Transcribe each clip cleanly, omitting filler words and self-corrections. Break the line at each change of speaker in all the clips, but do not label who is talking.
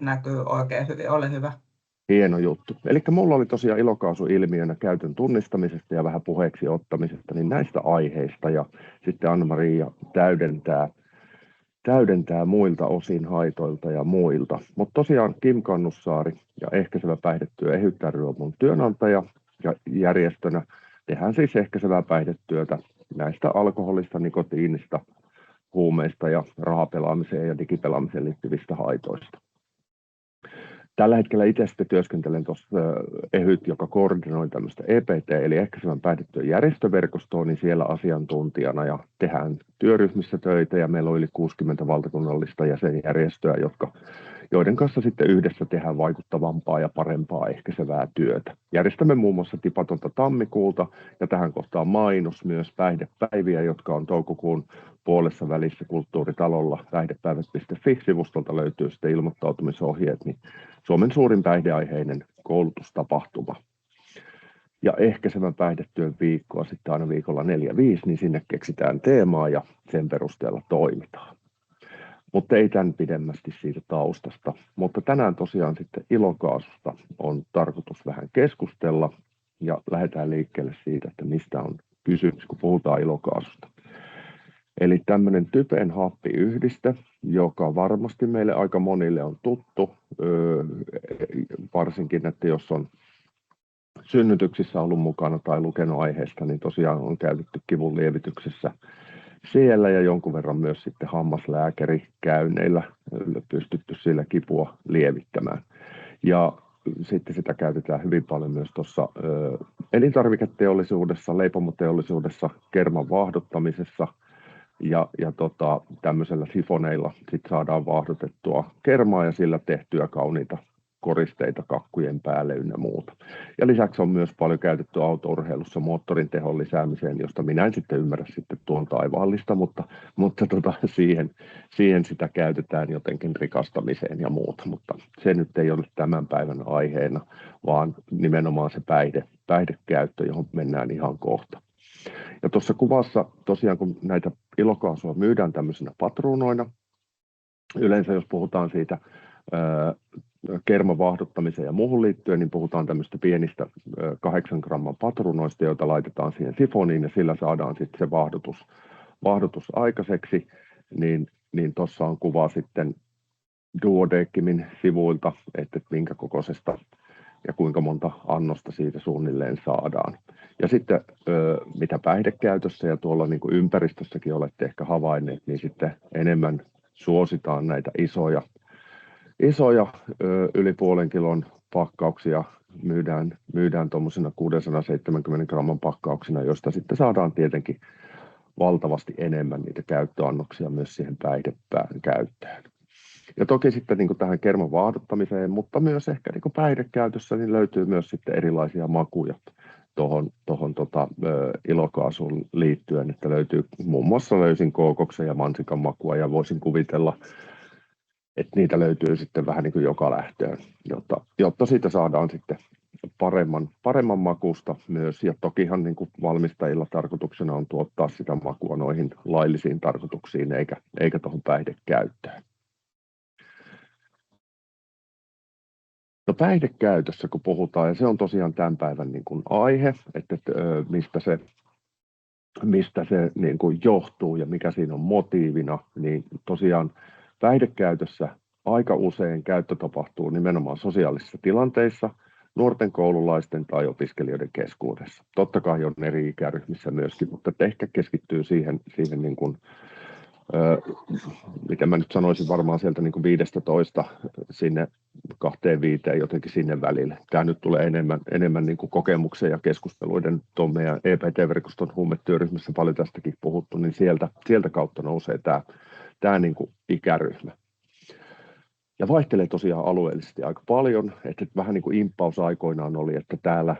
näkyy oikein hyvin, ole hyvä.
Hieno juttu. Eli mulla oli tosiaan ilokaasuilmiönä käytön tunnistamisesta ja vähän puheeksi ottamisesta, niin näistä aiheista, ja sitten Anna-Maria täydentää muilta osin haitoilta ja muilta. Mutta tosiaan Kim Kannussaari ja Ehkäisevä päihdetyö EHYT ry on mun työnantaja, ja järjestönä tehdään siis ehkäisevää päihdetyötä näistä alkoholista, nikotiinista, huumeista ja rahapelaamiseen ja digipelaamiseen liittyvistä haitoista. Tällä hetkellä itse sitten työskentelen tuossa EHYT, joka koordinoi tämmöistä EPT, eli ehkäisevän päihdetyön järjestöverkostoa, niin siellä asiantuntijana, ja tehdään työryhmissä töitä, ja meillä on yli 60 valtakunnallista jäsenjärjestöä, joiden kanssa sitten yhdessä tehdään vaikuttavampaa ja parempaa ehkäisevää työtä. Järjestämme muun muassa tipatonta tammikuuta, ja tähän kohtaan mainos myös päihdepäiviä, jotka on toukokuun puolessa välissä Kulttuuritalolla. Päihdepäivät.fi-sivustolta löytyy sitten ilmoittautumisohjeet, niin Suomen suurin päihdeaiheinen koulutustapahtuma. Ja ehkäisevän päihdetyön viikkoa sitten aina viikolla 4-5, niin sinne keksitään teemaa ja sen perusteella toimitaan. Mutta ei tämän pidemmästi siitä taustasta. Mutta tänään tosiaan sitten ilokaasusta on tarkoitus vähän keskustella, ja lähdetään liikkeelle siitä, että mistä on kysymys, kun puhutaan ilokaasusta. Eli tämmöinen typen happiyhdiste, joka varmasti meille aika monille on tuttu, varsinkin, että jos on synnytyksissä ollut mukana tai lukenut aiheesta, niin tosiaan on käytetty kivun lievityksessä siellä, ja jonkun verran myös sitten hammaslääkärikäynneillä pystytty sillä kipua lievittämään. Ja sitten sitä käytetään hyvin paljon myös tuossa elintarviketeollisuudessa, leipomoteollisuudessa, kerman vaahdottamisessa, ja tämmöisellä sifoneilla sit saadaan vaahdotettua kermaa ja sillä tehtyä kauniita koristeita kakkujen päälle ynnä muuta. Ja lisäksi on myös paljon käytetty autourheilussa moottorin tehon lisäämiseen, josta minä en sitten ymmärrä sitten tuon taivaallista, mutta siihen sitä käytetään jotenkin rikastamiseen ja muuta. Mutta se nyt ei ole tämän päivän aiheena, vaan nimenomaan se päihdekäyttö, johon mennään ihan kohta. Ja tuossa kuvassa tosiaan, kun näitä ilokaasua myydään tämmöisenä patruunoina, yleensä jos puhutaan siitä kerman vaahdottamiseen ja muuhun liittyen, niin puhutaan tämmöistä pienistä 8 gramman patruunoista, joita laitetaan siihen sifoniin, ja sillä saadaan sitten se vaahdotus aikaiseksi, niin tuossa on kuva sitten Duodecimin sivuilta, että minkä kokoisesta ja kuinka monta annosta siitä suunnilleen saadaan. Ja sitten mitä päihdekäytössä ja tuolla niin kuin ympäristössäkin olette ehkä havainneet, niin sitten enemmän suositaan näitä isoja yli puolen kilon pakkauksia, myydään tuommoisena 670 gramman pakkauksina, joista sitten saadaan tietenkin valtavasti enemmän niitä käyttöannoksia myös siihen päihdepään käyttöön. Ja toki sitten niin kuin tähän kerman vaahdottamiseen, mutta myös ehkä niin kuin päihdekäytössä, niin löytyy myös sitten erilaisia makuja tuohon ilokaasuun liittyen, että löytyy muun muassa löysin kookoksen ja mansikan makua, ja voisin kuvitella, että niitä löytyy sitten vähän niin kuin joka lähtöön, jotta siitä saadaan sitten paremman makusta myös. Ja tokihan niin kuin valmistajilla tarkoituksena on tuottaa sitä makua noihin laillisiin tarkoituksiin, eikä tuohon päihdekäyttöön. No päihdekäytössä kun puhutaan, ja se on tosiaan tämän päivän niin kuin aihe, että mistä se niin kuin johtuu ja mikä siinä on motiivina, niin tosiaan päihdekäytössä aika usein käyttö tapahtuu nimenomaan sosiaalisissa tilanteissa, nuorten koululaisten tai opiskelijoiden keskuudessa. Totta kai on eri ikäryhmissä myöskin, mutta ehkä keskittyy siihen niin kuin, miten mä nyt sanoisin, varmaan sieltä niin kuin 15 sinne 25 jotenkin sinne välille. Tämä nyt tulee enemmän niin kuin kokemuksen ja keskusteluiden tuon meidän EPT-verkoston huumetyöryhmässä paljon tästäkin puhuttu, niin sieltä kautta nousee tämä niin kuin ikäryhmä. Ja vaihtelee tosiaan alueellisesti aika paljon, että vähän niin kuin imppaus aikoinaan oli, että täällä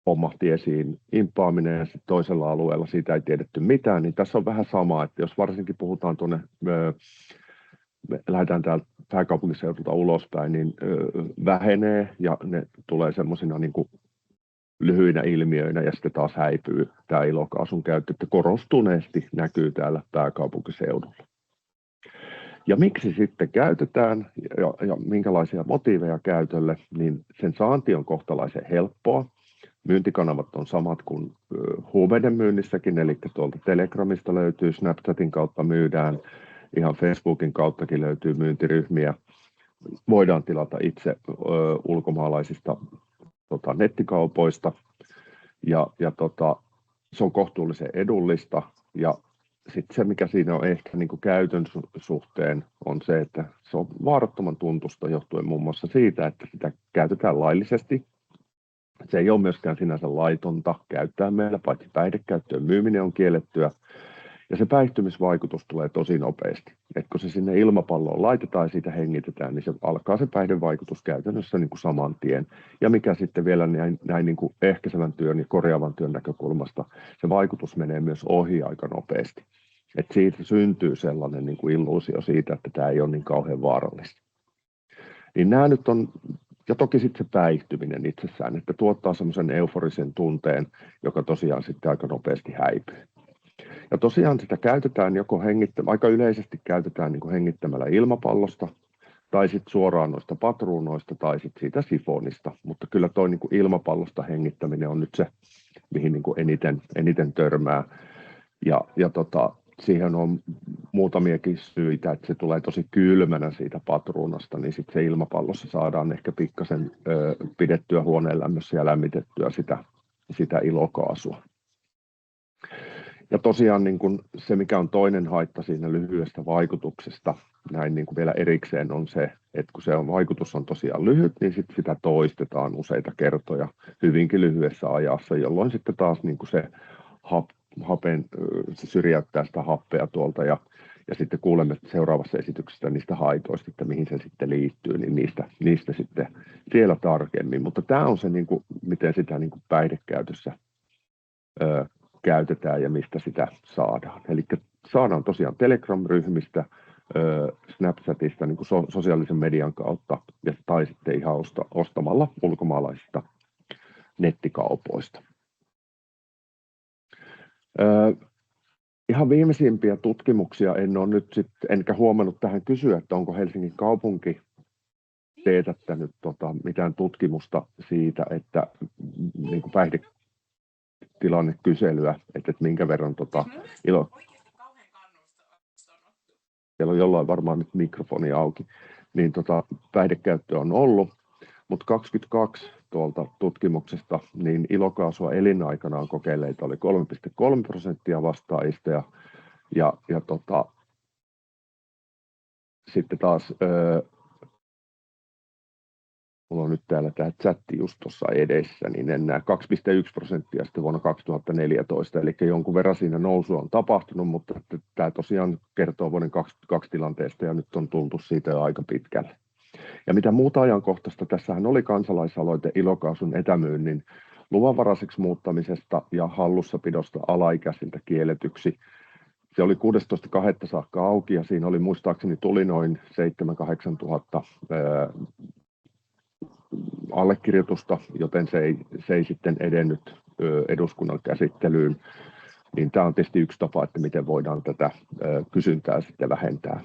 pommahti esiin imppaaminen ja sitten toisella alueella siitä ei tiedetty mitään, niin tässä on vähän sama, että jos varsinkin puhutaan tuonne, lähdetään täältä pääkaupunkiseudulta ulospäin, niin vähenee ja ne tulee semmoisina niin kuin lyhyinä ilmiöinä ja sitten taas häipyy tämä ilokaasun käyttö, että korostuneesti näkyy täällä pääkaupunkiseudulla. Ja miksi sitten käytetään ja minkälaisia motiiveja käytölle, niin sen saanti on kohtalaisen helppoa. Myyntikanavat on samat kuin huumeiden myynnissäkin, eli tuolta Telegramista löytyy, Snapchatin kautta myydään, ihan Facebookin kauttakin löytyy myyntiryhmiä. Voidaan tilata itse ulkomaalaisista nettikaupoista ja se on kohtuullisen edullista. Ja sitten se, mikä siinä on ehkä niin kuin käytön suhteen, on se, että se on vaarattoman tuntusta johtuen muun muassa siitä, että sitä käytetään laillisesti. Se ei ole myöskään sinänsä laitonta käyttää meillä, paitsi päihdekäyttöön myyminen on kiellettyä. Ja se päihtymisvaikutus tulee tosi nopeasti. Et kun se sinne ilmapalloon laitetaan ja siitä hengitetään, niin se alkaa se päihdevaikutus käytännössä niin kuin saman tien. Ja mikä sitten vielä näin niin kuin ehkäisevän työn ja korjaavan työn näkökulmasta, se vaikutus menee myös ohi aika nopeasti. Et siitä syntyy sellainen niin kuin illuusio siitä, että tämä ei ole niin kauhean vaarallista. Niin nämä nyt on, ja toki sitten se päihtyminen itsessään, että tuottaa semmoisen euforisen tunteen, joka tosiaan sitten aika nopeasti häipyy. Ja tosiaan sitä käytetään joko aika yleisesti käytetään niin kuin hengittämällä ilmapallosta, tai sitten suoraan noista patruunoista, tai sitten siitä sifonista. Mutta kyllä tuo niin kuin ilmapallosta hengittäminen on nyt se, mihin niin kuin eniten törmää. Ja siihen on muutamiakin syitä, että se tulee tosi kylmänä siitä patruunasta, niin sitten se ilmapallossa saadaan ehkä pikkasen pidettyä huoneen lämmössä ja lämmitettyä sitä ilokaasua. Ja tosiaan niin kuin se, mikä on toinen haitta siinä lyhyestä vaikutuksesta, näin niin kuin vielä erikseen on se, että kun se vaikutus on tosiaan lyhyt, niin sitten sitä toistetaan useita kertoja hyvinkin lyhyessä ajassa, jolloin sitten taas niin kuin se se syrjäyttää sitä happea tuolta ja sitten kuulemme seuraavassa esityksessä niistä haitoista, että mihin se sitten liittyy, niin niistä sitten siellä tarkemmin. Mutta tämä on se, niin kuin, miten sitä niin kuin päihdekäytössä käytetään ja mistä sitä saadaan. Eli saadaan tosiaan Telegram-ryhmistä, Snapchatista, niin kuin sosiaalisen median kautta, tai sitten ihan ostamalla ulkomaalaisista nettikaupoista. Ihan viimeisimpiä tutkimuksia en ole nyt enkä huomannut tähän kysyä, että onko Helsingin kaupunki teetättänyt mitään tutkimusta siitä, että niin kuin päihdetilannekyselyä, että minkä verran siellä on jollain varmaan nyt mikrofoni auki, niin päihdekäyttöä on ollut, mutta 22 tuolta tutkimuksesta, niin ilokaasua elinaikanaan kokeilleita oli 3,3% vastaajista ja sitten taas mulla on nyt täällä tämä chatti just tuossa edessä, niin en näe 2,1% sitten vuonna 2014, eli jonkun verran siinä nousua on tapahtunut, mutta tämä tosiaan kertoo vuoden 2022 tilanteesta ja nyt on tultu siitä jo aika pitkälle. Ja mitä muuta ajankohtaista, tässähän oli kansalaisaloite ilokaasun etämyynnin luvanvaraiseksi muuttamisesta ja hallussapidosta alaikäisiltä kielletyksi. Se oli 16.2. saakka auki ja siinä oli muistaakseni tuli noin 7-8 tuhatta allekirjoitusta, joten se ei sitten edennyt eduskunnan käsittelyyn. Niin tämä on tietysti yksi tapa, että miten voidaan tätä kysyntää sitten vähentää.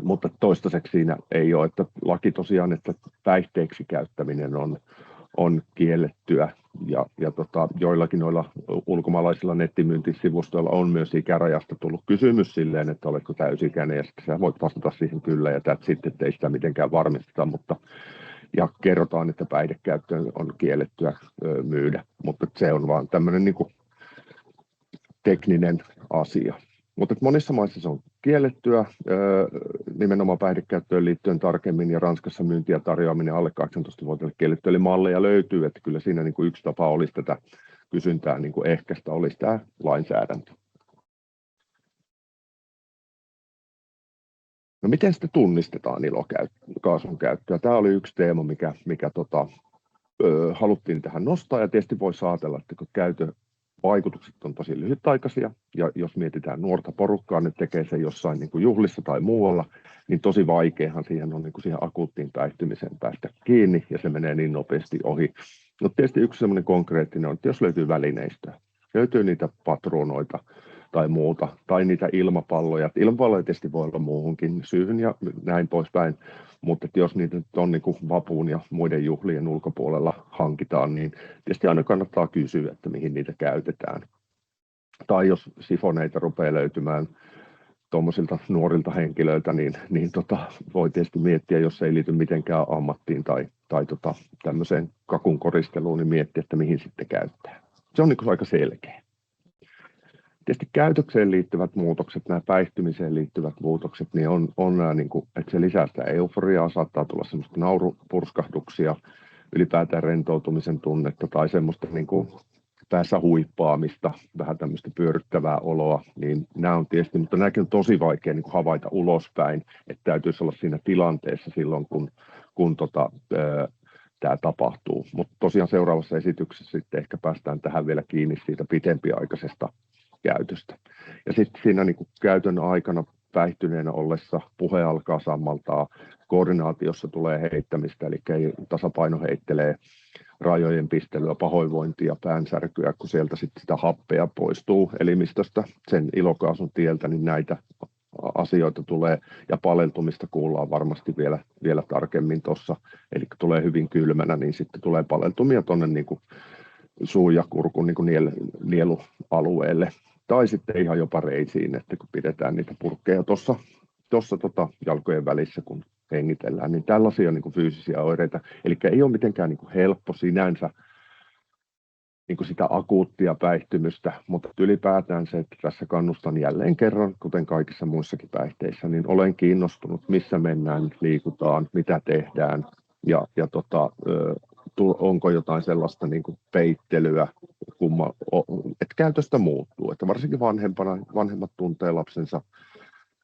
Mutta toistaiseksi siinä ei ole, että laki tosiaan, että päihteeksi käyttäminen on kiellettyä ja joillakin noilla ulkomaalaisilla nettimyyntisivustoilla on myös ikärajasta tullut kysymys silleen, että oletko täysi-ikäinen ja sitten sä voit vastata siihen kyllä ja sitten ei sitä mitenkään varmisteta, ja kerrotaan, että päihdekäyttö on kiellettyä myydä, mutta se on vaan tämmöinen niin kuin tekninen asia. Mutta monissa maissa se on kiellettyä nimenomaan päihdekäyttöön liittyen tarkemmin ja Ranskassa myynti ja tarjoaminen alle 18-vuotiaille kiellettyä, eli malleja löytyy, että kyllä siinä niin kuin yksi tapa olisi tätä kysyntää niin kuin ehkäistä olisi tämä lainsäädäntö. No miten sitten tunnistetaan ilokaasun käyttöä? Tämä oli yksi teema, mikä haluttiin tähän nostaa ja tietysti voisi ajatella, että kun vaikutukset on tosi lyhytaikaisia ja jos mietitään nuorta porukkaa, nyt tekee se jossain niin kuin juhlissa tai muualla, niin tosi vaikeahan siihen on niin kuin siihen akuuttiin päihtymiseen päästä kiinni ja se menee niin nopeasti ohi. No tietysti yksi semmoinen konkreettinen on, että jos löytyy välineistöä, löytyy niitä patruunoita tai muuta, tai niitä ilmapalloja. Ilmapalloja tietysti voi olla muuhunkin syyhyn ja näin poispäin, mutta jos niitä nyt on niin kuin vapuun ja muiden juhlien ulkopuolella hankitaan, niin tietysti aina kannattaa kysyä, että mihin niitä käytetään. Tai jos sifoneita rupeaa löytymään tuommoisilta nuorilta henkilöiltä, niin voi tietysti miettiä, jos se ei liity mitenkään ammattiin tai tämmöiseen kakun koristeluun, niin miettiä, että mihin sitten käyttää. Se on niin kuin aika selkeä. Tietysti käytökseen liittyvät muutokset, nämä päihtymiseen liittyvät muutokset, niin on nämä, niin kuin, että se lisää sitä euforiaa, saattaa tulla semmoista naurupurskahduksia, ylipäätään rentoutumisen tunnetta tai semmoista niin kuin päässä huippaamista, vähän tämmöistä pyöryttävää oloa, niin nämä on tietysti, mutta nämäkin on tosi vaikea niin kuin havaita ulospäin, että täytyisi olla siinä tilanteessa silloin, kun tämä tapahtuu. Mutta tosiaan seuraavassa esityksessä sitten ehkä päästään tähän vielä kiinni siitä pitempiaikaisesta käytöstä. Ja sitten siinä niin kuin käytön aikana päihtyneenä ollessa puhe alkaa sammaltaa, koordinaatiossa tulee heittämistä, eli tasapaino heittelee, rajojen pistelyä, pahoinvointia, päänsärkyä, kun sieltä sitten sitä happea poistuu elimistöstä sen ilokaasun tieltä, niin näitä asioita tulee, ja paleltumista kuullaan varmasti vielä tarkemmin tuossa, eli kun tulee hyvin kylmänä, niin sitten tulee paleltumia tuonne niin kuin suun ja kurkun niin kuin nielualueelle, tai sitten ihan jopa reisiin, että kun pidetään niitä purkkeja tuossa jalkojen välissä, kun hengitellään, niin tällaisia niin kuin fyysisiä oireita, eli ei ole mitenkään niin kuin helppo sinänsä niin kuin sitä akuuttia päihtymystä, mutta ylipäätään se, että tässä kannustan jälleen kerran, kuten kaikissa muissakin päihteissä, niin olen kiinnostunut, missä mennään, liikutaan, mitä tehdään, ja onko jotain sellaista niin kuin peittelyä, että käytöstä muuttuu, että varsinkin vanhemmat tuntee lapsensa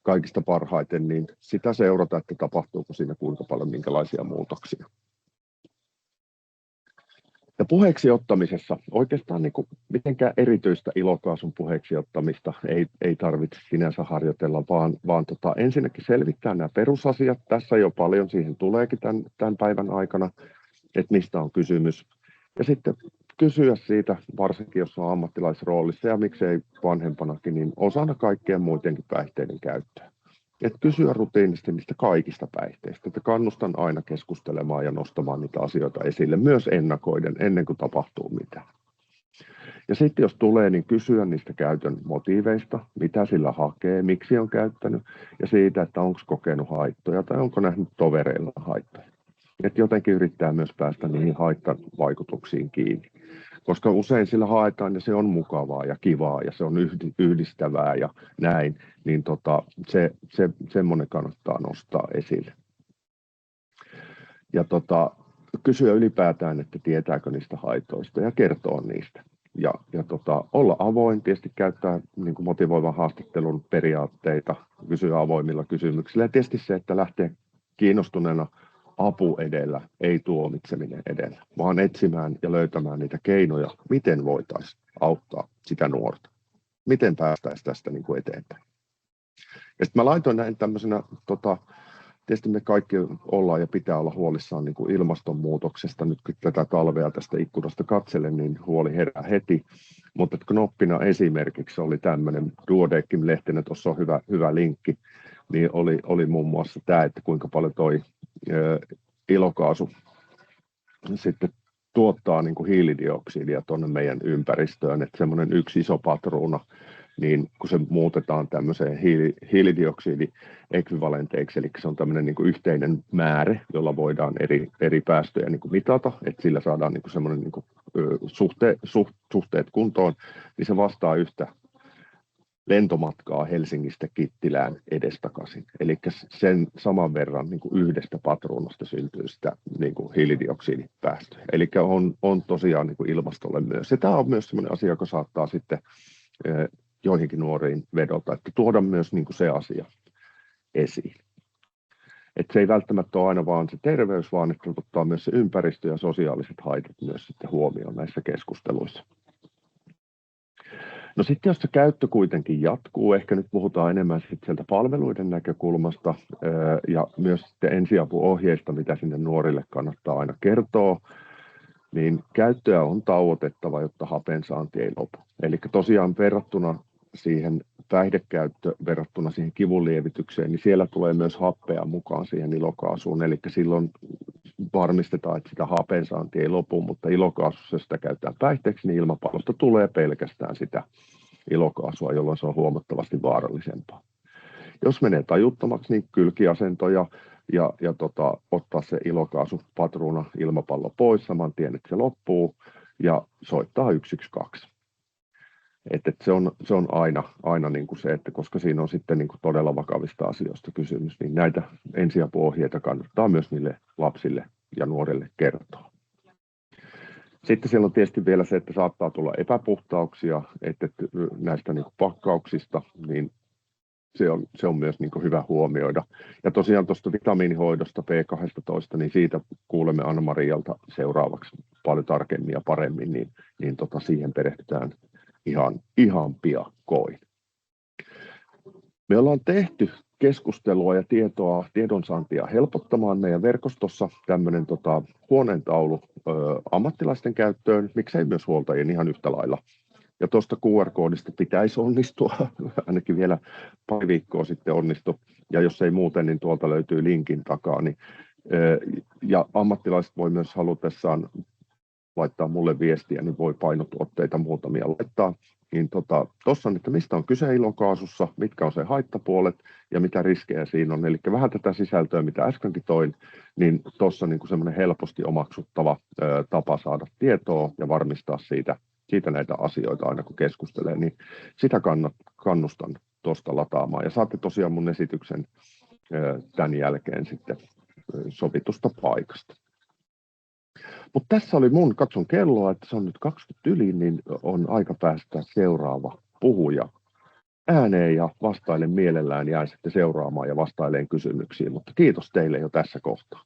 kaikista parhaiten, niin sitä seurata, että tapahtuuko siinä kuinka paljon minkälaisia muutoksia. Ja puheeksi ottamisessa oikeastaan niin kuin mitenkään erityistä ilokaasun puheeksi ottamista ei tarvitse sinänsä harjoitella, vaan ensinnäkin selvittää nämä perusasiat. Tässä jo paljon siihen tuleekin tämän päivän aikana, että mistä on kysymys. Ja sitten kysyä siitä, varsinkin jos on ammattilaisroolissa ja miksei vanhempanakin, niin osana kaikkien muidenkin päihteiden käyttöä. Että kysyä rutiinisesti niistä kaikista päihteistä, että kannustan aina keskustelemaan ja nostamaan niitä asioita esille, myös ennakoiden, ennen kuin tapahtuu mitään. Ja sitten jos tulee, niin kysyä niistä käytön motiiveista, mitä sillä hakee, miksi on käyttänyt, ja siitä, että onko kokenut haittoja tai onko nähnyt tovereilla haittoja. Että jotenkin yrittää myös päästä niihin haittavaikutuksiin kiinni. Koska usein sillä haetaan ja se on mukavaa ja kivaa ja se on yhdistävää ja näin, niin semmoinen kannattaa nostaa esille. Ja kysyä ylipäätään, että tietääkö niistä haitoista ja kertoa niistä. Ja olla avoin, tietysti käyttää niin kuin motivoivan haastattelun periaatteita, kysyä avoimilla kysymyksillä. Ja tietysti se, että lähtee kiinnostuneena apu edellä, ei tuomitseminen edellä, vaan etsimään ja löytämään niitä keinoja, miten voitaisiin auttaa sitä nuorta. Miten päästäisiin tästä niin kuin eteenpäin. Ja sitten mä laitoin näin tämmöisenä, tietysti me kaikki ollaan ja pitää olla huolissaan niin kuin ilmastonmuutoksesta. Nyt kun tätä talvea tästä ikkunasta katselen, niin huoli herää heti. Mutta knoppina esimerkiksi oli tämmöinen Duodeckim-lehtenä, tuossa on hyvä linkki, niin oli muun muassa tämä, että kuinka paljon toi ilokaasu sitten tuottaa niin kuin hiilidioksidia tuonne meidän ympäristöön, että semmoinen yksi iso patruuna, niin kun se muutetaan tämmöiseen hiilidioksidiekvivalenteiksi, eli se on tämmöinen niin kuin yhteinen määrä, jolla voidaan eri päästöjä niin kuin mitata, että sillä saadaan niin kuin semmoinen niin kuin suhteet kuntoon, niin se vastaa yhtä lentomatkaa Helsingistä Kittilään edestakaisin. Eli sen saman verran niin kuin yhdestä patruunasta syntyy sitä niin kuin hiilidioksidipäästöjä. Eli on tosiaan niin kuin ilmastolle myös. Ja tämä on myös sellainen asia, joka saattaa sitten joihinkin nuoriin vedota, että tuoda myös niin kuin se asia esiin. Että se ei välttämättä ole aina vaan se terveys, vaan että ottaa myös se ympäristö ja sosiaaliset haitat myös sitten huomioon näissä keskusteluissa. No sitten jos se käyttö kuitenkin jatkuu, ehkä nyt puhutaan enemmän sitten sieltä palveluiden näkökulmasta ja myös sitten ensiapuohjeista, mitä sinne nuorille kannattaa aina kertoa, niin käyttöä on tauotettava, jotta hapen saanti ei lopu. Eli tosiaan verrattuna siihen päihdekäyttö verrattuna siihen kivunlievitykseen, niin siellä tulee myös happea mukaan siihen ilokaasuun, eli silloin varmistetaan, että sitä hapensaantia ei lopu, mutta ilokaasussa sitä käytetään päihteeksi, niin ilmapallosta tulee pelkästään sitä ilokaasua, jolloin se on huomattavasti vaarallisempaa. Jos menee tajuttomaksi, niin kylkiasentoja ja ottaa se ilokaasupatruuna ilmapallo pois saman tien, että se loppuu, ja soittaa 112. Se on aina niin kuin se, että koska siinä on sitten niin kuin todella vakavista asioista kysymys, niin näitä ensiapuohjeita kannattaa myös niille lapsille ja nuorille kertoa. Sitten siellä on tietysti vielä se, että saattaa tulla epäpuhtauksia, että näistä niin kuin pakkauksista, niin se on myös niin kuin hyvä huomioida. Ja tosiaan tuosta vitamiinihoidosta B12, niin siitä kuulemme Anna-Marialta seuraavaksi paljon tarkemmin ja paremmin, niin siihen perehdytään ihan piakkoin. Me ollaan tehty keskustelua ja tiedonsaantia helpottamaan meidän verkostossa tämmöinen huoneentaulu ammattilaisten käyttöön, miksei myös huoltajien ihan yhtä lailla. Ja tuosta QR-koodista pitäisi onnistua, ainakin vielä pari viikkoa sitten onnistui, ja jos ei muuten, niin tuolta löytyy linkin takaa. Ja ammattilaiset voi myös halutessaan laittaa mulle viestiä, niin voi painotuotteita muutamia laittaa. Niin tuossa on, että mistä on kyse ilokaasussa, mitkä on se haittapuolet ja mitä riskejä siinä on. Eli vähän tätä sisältöä, mitä äskenkin toin, niin tuossa niin semmoinen helposti omaksuttava tapa saada tietoa ja varmistaa siitä näitä asioita aina kun keskustelee, niin sitä kannustan tuosta lataamaan. Ja saatte tosiaan mun esityksen tämän jälkeen sitten sovitusta paikasta. Mutta tässä oli katson kelloa, että se on nyt 20 yli, niin on aika päästä seuraava puhuja ääneen ja vastailen mielellään, jään sitten seuraamaan ja vastailen kysymyksiin, mutta kiitos teille jo tässä kohtaa.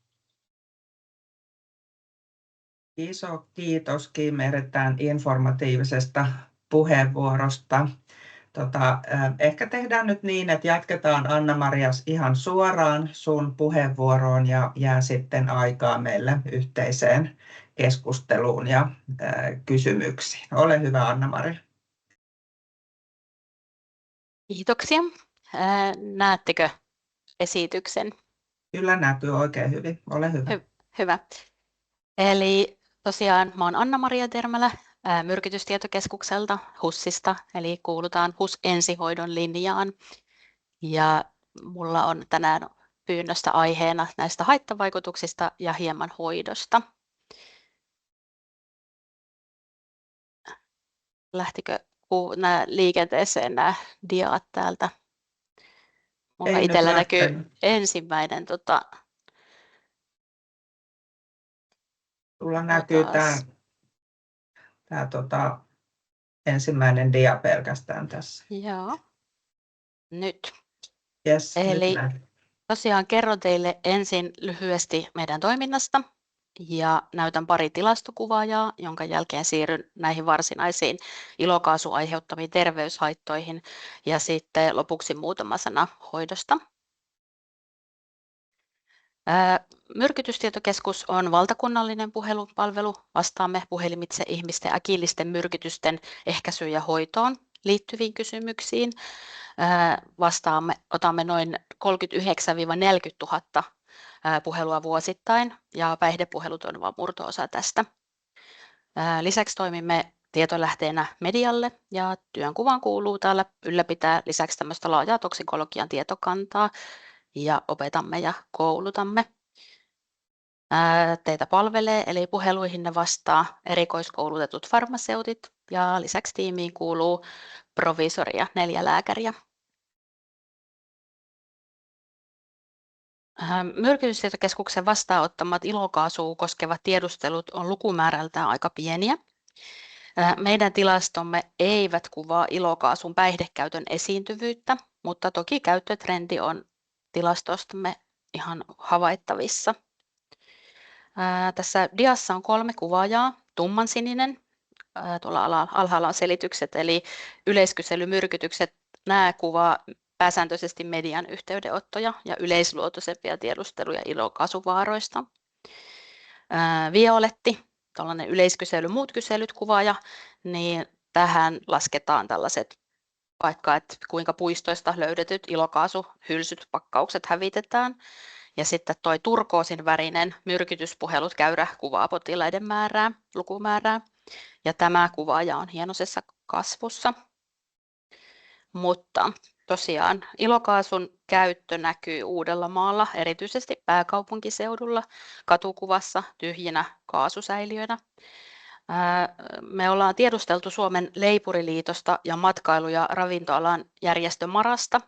Iso kiitos Kim erittäin informatiivisesta puheenvuorosta. Ehkä tehdään nyt niin, että jatketaan Anna-Marias ihan suoraan sun puheenvuoroon ja jää sitten aikaa meille yhteiseen keskusteluun ja kysymyksiin. Ole hyvä, Anna-Maria.
Kiitoksia. Näettekö esityksen?
Kyllä näkyy oikein hyvin. Ole hyvä.
Hyvä. Eli tosiaan mä oon Anna-Maria Termälä Myrkytystietokeskukselta HUSista, eli kuulutaan HUS-ensihoidon linjaan. Ja mulla on tänään pyynnöstä aiheena näistä haittavaikutuksista ja hieman hoidosta. Lähtikö liikenteeseen nämä diaat täältä? Mulla itsellä näkyy ensimmäinen.
Sulla näkyy tämä ensimmäinen dia pelkästään tässä.
Joo. Nyt.
Yes,
eli tosiaan kerron teille ensin lyhyesti meidän toiminnasta ja näytän pari tilastokuvaajaa, jonka jälkeen siirryn näihin varsinaisiin ilokaasun aiheuttamiin terveyshaittoihin ja sitten lopuksi muutama sana hoidosta. Myrkytystietokeskus on valtakunnallinen puhelupalvelu. Vastaamme puhelimitse ihmisten äkillisten myrkytysten ehkäisyyn ja hoitoon liittyviin kysymyksiin. Otamme noin 39 000–40 000 puhelua vuosittain ja päihdepuhelut on vain murto-osa tästä. Lisäksi toimimme tietolähteenä medialle ja työnkuvaan kuuluu täällä ylläpitää lisäksi tämmöistä laajaa toksikologian tietokantaa ja opetamme ja koulutamme. Teitä palvelee, eli puheluihin vastaa erikoiskoulutetut farmaseutit ja lisäksi tiimiin kuuluu proviisori ja 4 lääkäriä. Myrkytystietokeskuksen vastaanottamat ilokaasua koskevat tiedustelut on lukumäärältään aika pieniä. Meidän tilastomme eivät kuvaa ilokaasun päihdekäytön esiintyvyyttä, mutta toki käyttötrendi on tilastostamme ihan havaittavissa. Tässä diassa on 3 kuvaajaa. Tummansininen, tuolla alhaalla on selitykset, eli yleiskyselymyrkytykset. Nämä kuvaa pääsääntöisesti median yhteydenottoja ja yleisluotoisempia tiedusteluja ilokaasuvaaroista. Violetti, tällainen yleiskysely, muut kyselyt kuvaaja, niin tähän lasketaan tällaiset vaikka että kuinka puistoista löydetyt ilokaasuhylsyt, pakkaukset hävitetään. Ja sitten toi turkoosin värinen myrkytyspuhelut käyrä kuvaa potilaiden lukumäärää. Ja tämä kuvaaja on hienoisessa kasvussa. Mutta tosiaan ilokaasun käyttö näkyy Uudellamaalla, erityisesti pääkaupunkiseudulla, katukuvassa tyhjinä kaasusäiliöinä. Me ollaan tiedusteltu Suomen Leipuriliitosta ja matkailu- ja ravintoalan järjestö Marasta,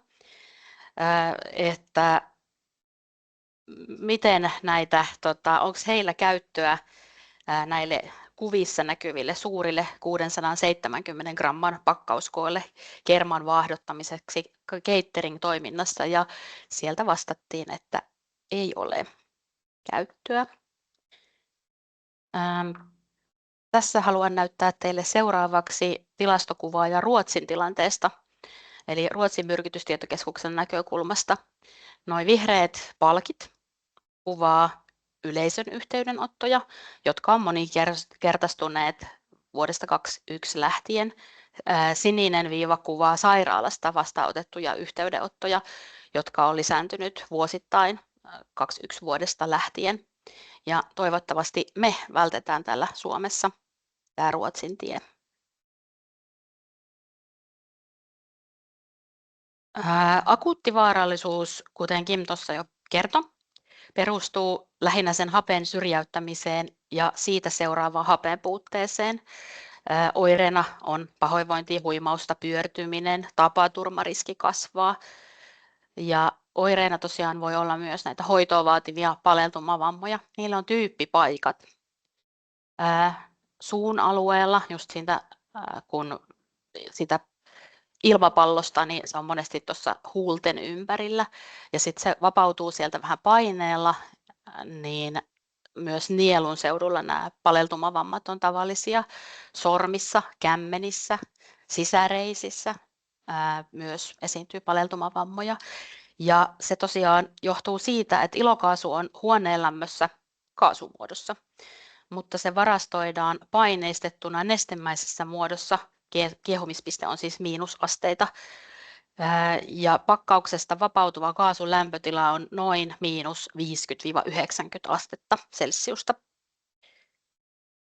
että miten näitä, onko heillä käyttöä näille kuvissa näkyville suurille 670 gramman pakkauskoolle kerman vaahdottamiseksi catering-toiminnassa, ja sieltä vastattiin, että ei ole käyttöä. Tässä haluan näyttää teille seuraavaksi tilastokuvaa ja Ruotsin tilanteesta, eli Ruotsin myrkytystietokeskuksen näkökulmasta. Noi vihreät palkit kuvaa yleisön yhteydenottoja, jotka on moninkertaistuneet vuodesta 2021 lähtien. Sininen viiva kuvaa sairaalasta vastaanotettuja yhteydenottoja, jotka on lisääntynyt vuosittain 2021 vuodesta lähtien. Ja toivottavasti me vältetään täällä Suomessa tämä Ruotsin tie. Akuutti vaarallisuus, kuten Kim tuossa jo kertoi, perustuu lähinnä sen hapen syrjäyttämiseen ja siitä seuraavaan hapen puutteeseen. Oireena on pahoinvointi, huimausta, pyörtyminen, tapaturmariski kasvaa. Ja oireena tosiaan voi olla myös näitä hoitoa vaativia paleltumavammoja. Niillä on tyyppipaikat. Suun alueella, just siitä, kun sitä ilmapallosta, niin se on monesti tuossa huulten ympärillä. Ja sitten se vapautuu sieltä vähän paineella, niin myös nielun seudulla nämä paleltumavammat on tavallisia. Sormissa, kämmenissä, sisäreisissä myös esiintyy paleltumavammoja. Ja se tosiaan johtuu siitä, että ilokaasu on huoneenlämmössä kaasumuodossa, mutta se varastoidaan paineistettuna nestemäisessä muodossa. Kiehumispiste on siis miinusasteita. Ja pakkauksesta vapautuva kaasun lämpötila on noin -50–90 astetta celsiusta.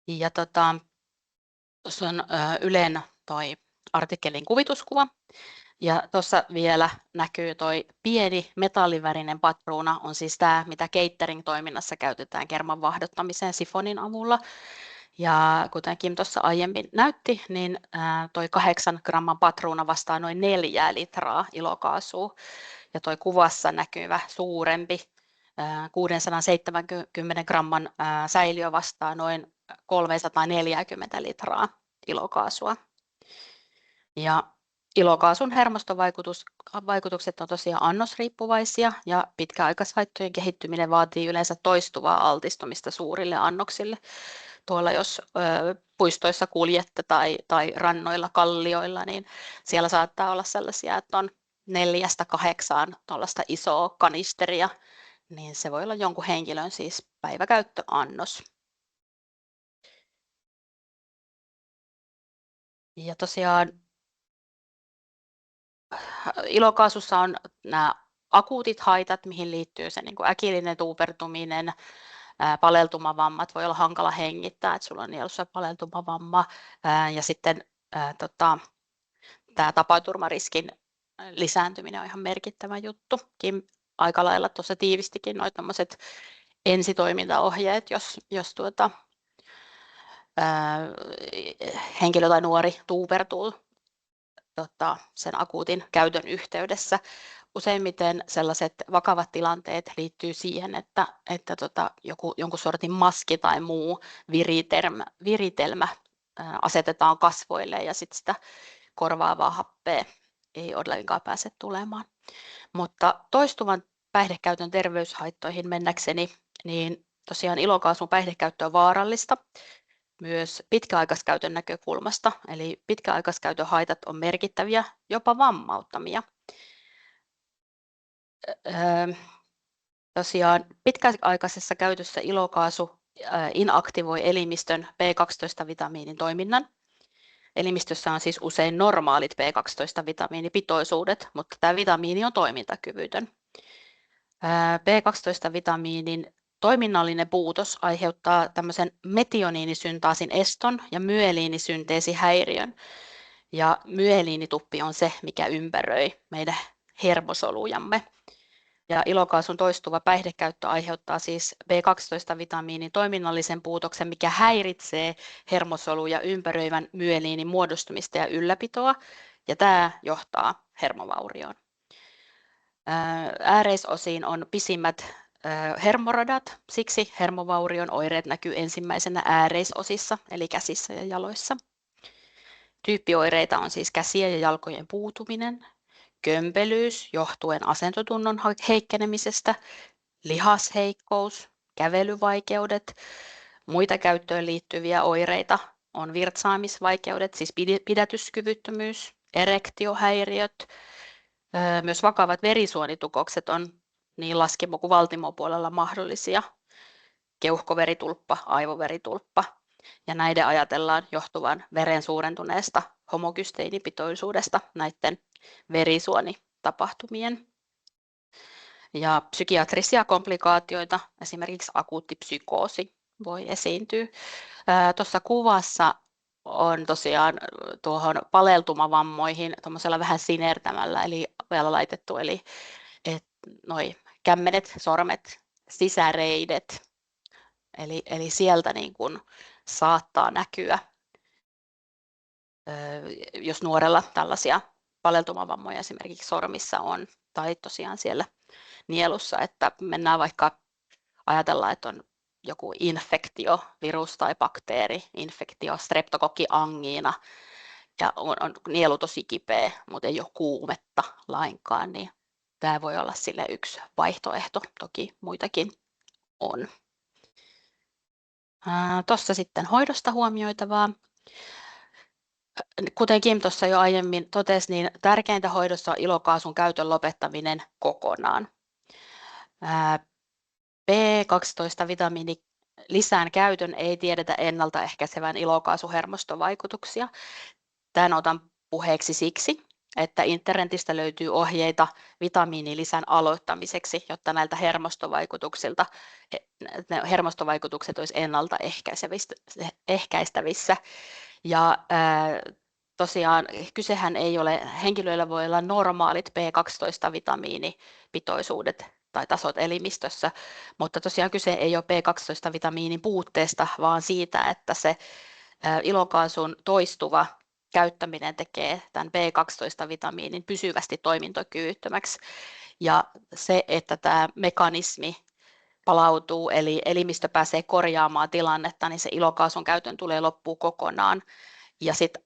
Ja tuossa on Ylen toi artikkelin kuvituskuva. Ja tuossa vielä näkyy toi pieni metallivärinen patruuna, on siis tämä, mitä catering-toiminnassa käytetään kerman vaahdottamiseen sifonin avulla. Ja kuten Kim tuossa aiemmin näytti, niin toi 8 gramman patruuna vastaa noin 4 litraa ilokaasua. Ja toi kuvassa näkyvä suurempi 670 gramman säiliö vastaa noin 340 litraa ilokaasua. Ja ilokaasun hermostovaikutukset on tosiaan annosriippuvaisia ja pitkäaikaishaittojen kehittyminen vaatii yleensä toistuvaa altistumista suurille annoksille. Tuolla jos puistoissa kuljette tai rannoilla, kallioilla, niin siellä saattaa olla sellaisia, että on 4–8 tuollaista isoa kanisteria, niin se voi olla jonkun henkilön siis päiväkäyttöannos. Ja tosiaan ilokaasussa on nämä akuutit haitat, mihin liittyy se niin kuin äkillinen tuupertuminen, paleltumavammat, voi olla hankala hengittää, että sulla on nielussa paleltumavamma, ja sitten tämä tapaturmariskin lisääntyminen on ihan merkittävä juttu. Kim aika lailla tuossa tiivistikin noin tämmöiset ensitoimintaohjeet, jos henkilö tai nuori tuupertuu sen akuutin käytön yhteydessä. Useimmiten sellaiset vakavat tilanteet liittyy siihen, että jonkun sortin maski tai muu viritelmä asetetaan kasvoille ja sitten sitä korvaavaa happea ei ollenkaan pääse tulemaan. Mutta toistuvan päihdekäytön terveyshaittoihin mennäkseni, niin tosiaan ilokaasun päihdekäyttö on vaarallista myös pitkäaikaiskäytön näkökulmasta, eli pitkäaikaiskäytön haitat on merkittäviä, jopa vammauttamia. Tosiaan pitkäaikaisessa käytössä ilokaasu inaktivoi elimistön B12-vitamiinin toiminnan, Elimistössä on siis usein normaalit B12-vitamiinipitoisuudet, mutta tämä vitamiini on toimintakyvytön. B12-vitamiinin toiminnallinen puutos aiheuttaa tämmöisen metioninisyntaasin eston ja myeliinisynteesihäiriön. Ja myeliinituppi on se, mikä ympäröi meidän hermosolujamme. Ja ilokaasun toistuva päihdekäyttö aiheuttaa siis B12-vitamiinin toiminnallisen puutoksen, mikä häiritsee hermosoluja ympäröivän myeliinin muodostumista ja ylläpitoa, ja tämä johtaa hermovaurioon. Ääreisosiin on pisimmät hermoradat, siksi hermovaurion oireet näkyy ensimmäisenä ääreisosissa, eli käsissä ja jaloissa. Tyyppioireita on siis käsien ja jalkojen puutuminen, kömpelyys johtuen asentotunnon heikkenemisestä, lihasheikkous, kävelyvaikeudet, muita käyttöön liittyviä oireita on virtsaamisvaikeudet, siis pidätyskyvyttömyys, erektiohäiriöt, myös vakavat verisuonitukokset on niin laskimo- kuin valtimopuolella mahdollisia, keuhkoveritulppa, aivoveritulppa, ja näiden ajatellaan johtuvan veren suurentuneesta homogysteinipitoisuudesta näiden verisuonitapahtumien. Ja psykiatrisia komplikaatioita, esimerkiksi akuutti psykoosi, voi esiintyä. Tuossa kuvassa on tosiaan tuohon paleltumavammoihin tuommoisella vähän sinertämällä, eli vielä laitettu, eli noi kämmenet, sormet, sisäreidet, eli sieltä niin kuin saattaa näkyä, jos nuorella tällaisia paleltumavammoja esimerkiksi sormissa on, tai tosiaan siellä nielussa, että mennään vaikka ajatellaan, että on joku infektio, virus tai bakteeri, infektio, streptokokki, angiina, ja on nielu tosi kipeä, mutta ei ole kuumetta lainkaan, niin tämä voi olla sille yksi vaihtoehto, toki muitakin on. Tuossa sitten hoidosta huomioitavaa. Kuten Kim tuossa jo aiemmin totesi, niin tärkeintä hoidossa on ilokaasun käytön lopettaminen kokonaan. B12-vitamiini lisään käytön ei tiedetä ennaltaehkäisevän ilokaasuhermostovaikutuksia. Tämän otan puheeksi siksi, että internetistä löytyy ohjeita vitamiinilisän aloittamiseksi, jotta näiltä hermostovaikutukset olisi ennaltaehkäistävissä. Ja tosiaan kysehän ei ole, henkilöillä voi olla normaalit B12-vitamiinipitoisuudet tai tasot elimistössä, mutta tosiaan kyse ei ole B12-vitamiinin puutteesta, vaan siitä, että se ilokaasun toistuva käyttäminen tekee tämän B12-vitamiinin pysyvästi toimintokyvyttömäksi. Ja se, että tämä mekanismi palautuu, eli elimistö pääsee korjaamaan tilannetta, niin se ilokaasun käytön tulee loppua kokonaan. Ja sitten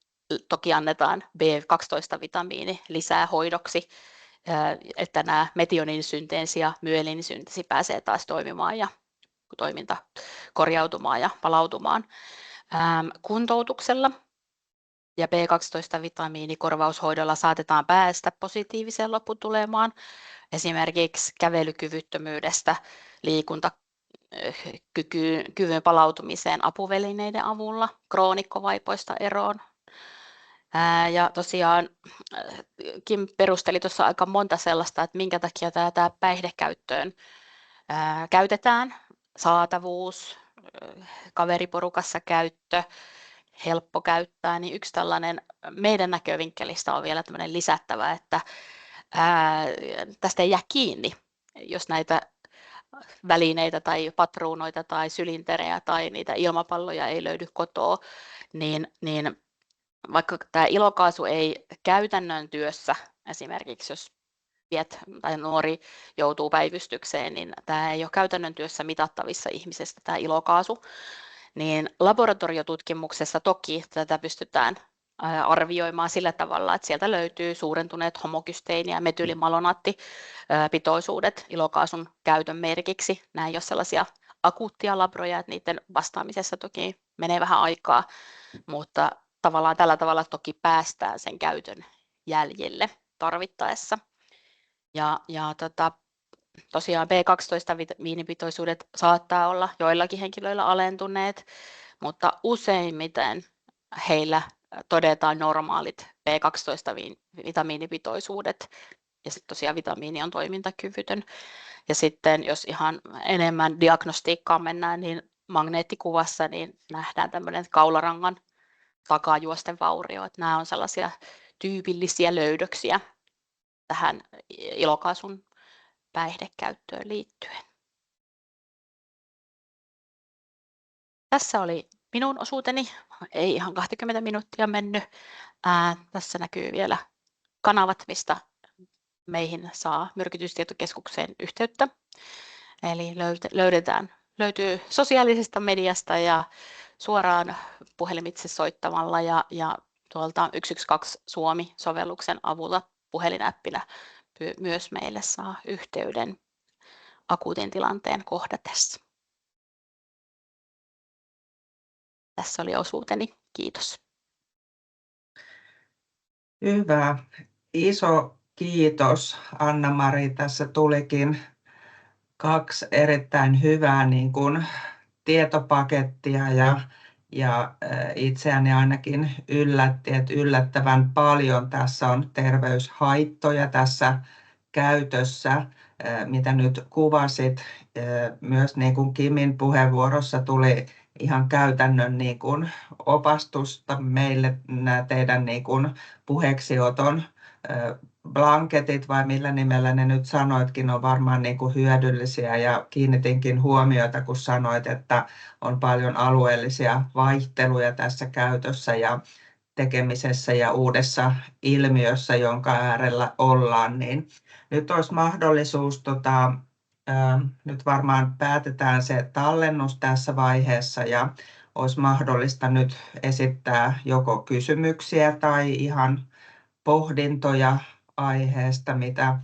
toki annetaan B12-vitamiini lisää hoidoksi, että nämä metionininsynteesi ja myeliinisynteesi pääsee taas toimimaan ja toiminta korjautumaan ja palautumaan. Kuntoutuksella ja B12-vitamiinikorvaushoidolla saatetaan päästä positiiviseen lopputulemaan, esimerkiksi kävelykyvyttömyydestä liikuntakyvyn palautumiseen apuvälineiden avulla, kroonikkovaipoista eroon. Ja tosiaan Kim perusteli tuossa aika monta sellaista, että minkä takia tämä päihdekäyttöön käytetään, saatavuus, kaveriporukassa käyttö, helppo käyttää, niin yksi tällainen meidän näkövinkkelistä on vielä tämmöinen lisättävä, että tästä ei jää kiinni, jos näitä välineitä tai patruunoita tai sylinterejä tai niitä ilmapalloja ei löydy kotoa, niin vaikka tämä ilokaasu ei käytännön työssä, esimerkiksi jos tai nuori joutuu päivystykseen, niin tämä ei ole käytännön työssä mitattavissa ihmisestä tämä ilokaasu, niin laboratoriotutkimuksessa toki tätä pystytään arvioimaan sillä tavalla, että sieltä löytyy suurentuneet homogysteini- ja metylimalonaattipitoisuudet ilokaasun käytön merkiksi. Nämä ei ole sellaisia akuuttia labroja, että niiden vastaamisessa toki menee vähän aikaa, mutta tavallaan tällä tavalla toki päästään sen käytön jäljille tarvittaessa. Tosiaan B12-vitamiinipitoisuudet saattaa olla joillakin henkilöillä alentuneet, mutta useimmiten heillä todetaan normaalit B12-vitamiinipitoisuudet, ja sitten tosiaan vitamiini on toimintakyvytön. Ja sitten jos ihan enemmän diagnostiikkaan mennään, niin magneettikuvassa niin nähdään tämmöinen kaularangan takajuosten vaurio. Että nämä on sellaisia tyypillisiä löydöksiä tähän ilokaasun päihdekäyttöön liittyen. Tässä oli minun osuuteni, ei ihan 20 minuuttia mennyt. Tässä näkyy vielä kanavat, mistä meihin saa Myrkytystietokeskukseen yhteyttä. Eli löytyy sosiaalisesta mediasta ja suoraan puhelimitse soittamalla ja tuolta 112 Suomi-sovelluksen avulla puhelinäppinä myös meille saa yhteyden akuutin tilanteen kohdatessa. Tässä oli osuuteni. Kiitos.
Hyvä. Iso kiitos, Anna-Mari. Tässä tulikin 2 erittäin hyvää niin kuin tietopakettia ja itseäni ainakin yllätti, että yllättävän paljon tässä on terveyshaittoja tässä käytössä, mitä nyt kuvasit. Myös niin kuin Kimin puheenvuorossa tuli ihan käytännön niin kuin opastusta meille. Nämä teidän niin kuin puheeksioton blanketit, vai millä nimellä ne nyt sanoitkin, on varmaan niin kuin hyödyllisiä, ja kiinnitinkin huomiota, kun sanoit, että on paljon alueellisia vaihteluja tässä käytössä ja tekemisessä ja uudessa ilmiössä, jonka äärellä ollaan, niin nyt olisi mahdollisuus, nyt varmaan päätetään se tallennus tässä vaiheessa, ja olisi mahdollista nyt esittää joko kysymyksiä tai ihan pohdintoja aiheesta, mitä